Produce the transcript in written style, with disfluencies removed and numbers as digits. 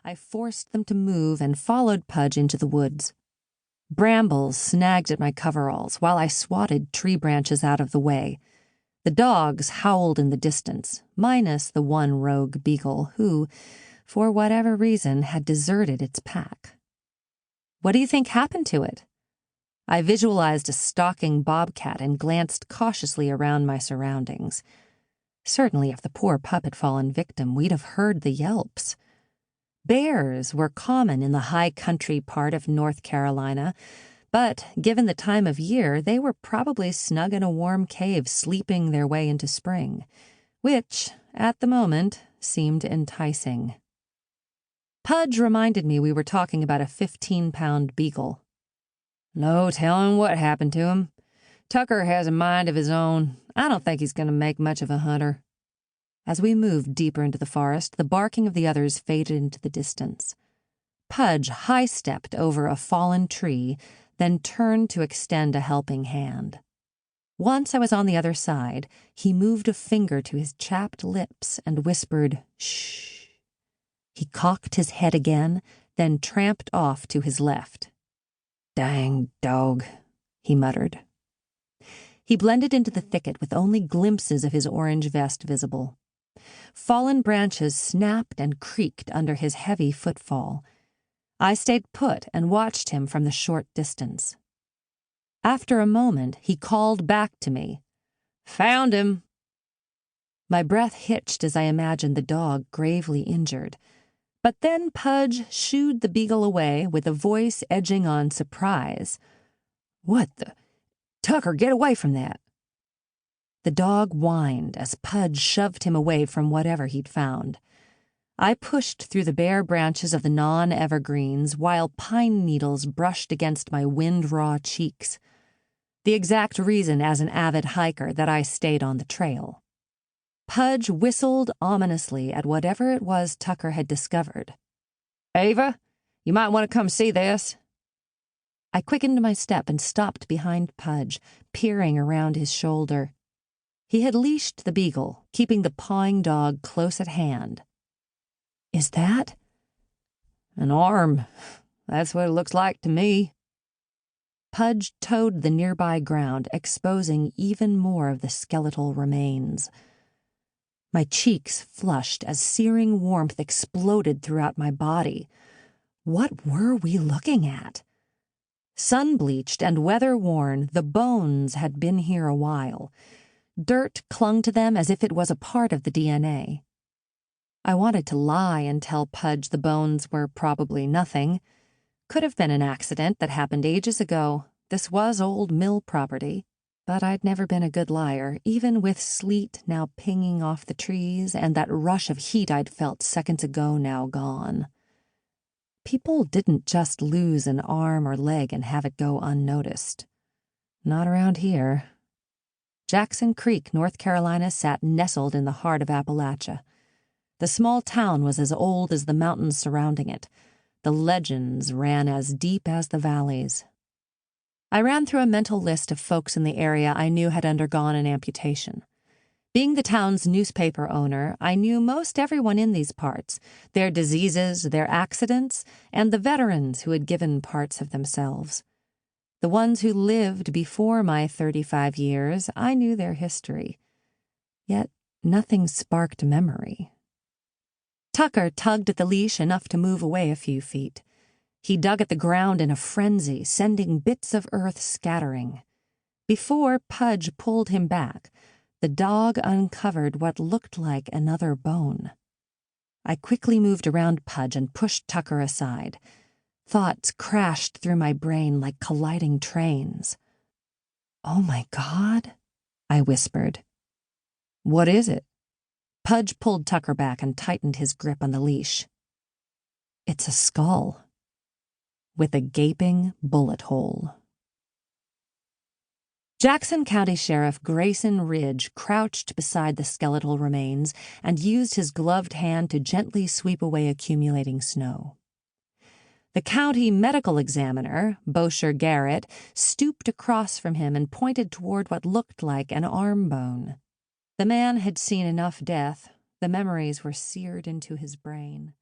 I forced them to move and followed Pudge into the woods. Brambles snagged at my coveralls while I swatted tree branches out of the way. The dogs howled in the distance, minus the one rogue beagle who, for whatever reason, had deserted its pack. What do you think happened to it? I visualized a stalking bobcat and glanced cautiously around my surroundings. Certainly, if the poor pup had fallen victim, we'd have heard the yelps. Bears were common in the high country part of North Carolina, but given the time of year, they were probably snug in a warm cave sleeping their way into spring, which, at the moment, seemed enticing. Pudge reminded me we were talking about a 15-pound beagle. No telling what happened to him. Tucker has a mind of his own. I don't think he's going to make much of a hunter. As we moved deeper into the forest, the barking of the others faded into the distance. Pudge high-stepped over a fallen tree, then turned to extend a helping hand. Once I was on the other side, he moved a finger to his chapped lips and whispered, "Shh." He cocked his head again, then tramped off to his left. "Dang dog," he muttered. He blended into the thicket with only glimpses of his orange vest visible. Fallen branches snapped and creaked under his heavy footfall. I stayed put and watched him from the short distance. After a moment, he called back to me. "Found him." My breath hitched as I imagined the dog gravely injured. But then Pudge shooed the beagle away with a voice edging on surprise. "What the? Tucker, get away from that." The dog whined as Pudge shoved him away from whatever he'd found. I pushed through the bare branches of the non-evergreens while pine needles brushed against my wind-raw cheeks. The exact reason as an avid hiker that I stayed on the trail. Pudge whistled ominously at whatever it was Tucker had discovered. "Ava, you might want to come see this." I quickened my step and stopped behind Pudge, peering around his shoulder. He had leashed the beagle, keeping the pawing dog close at hand. "Is that?" "An arm. That's what it looks like to me." Pudge toed the nearby ground, exposing even more of the skeletal remains. My cheeks flushed as searing warmth exploded throughout my body. What were we looking at? Sun-bleached and weather-worn, the bones had been here a while. Dirt clung to them as if it was a part of the DNA. I wanted to lie and tell Pudge the bones were probably nothing. Could have been an accident that happened ages ago. This was old mill property. But I'd never been a good liar, even with sleet now pinging off the trees and that rush of heat I'd felt seconds ago now gone. People didn't just lose an arm or leg and have it go unnoticed. Not around here. Jackson Creek, North Carolina, sat nestled in the heart of Appalachia. The small town was as old as the mountains surrounding it. The legends ran as deep as the valleys. I ran through a mental list of folks in the area I knew had undergone an amputation. Being the town's newspaper owner, I knew most everyone in these parts, their diseases, their accidents, and the veterans who had given parts of themselves. The ones who lived before my 35 years, I knew their history. Yet nothing sparked memory. Tucker tugged at the leash enough to move away a few feet. He dug at the ground in a frenzy, sending bits of earth scattering. Before Pudge pulled him back, the dog uncovered what looked like another bone. I quickly moved around Pudge and pushed Tucker aside. Thoughts crashed through my brain like colliding trains. "Oh my God," I whispered. "What is it?" Pudge pulled Tucker back and tightened his grip on the leash. "It's a skull. With a gaping bullet hole." Jackson County Sheriff Grayson Ridge crouched beside the skeletal remains and used his gloved hand to gently sweep away accumulating snow. The county medical examiner, Bosher Garrett, stooped across from him and pointed toward what looked like an arm bone. The man had seen enough death. The memories were seared into his brain.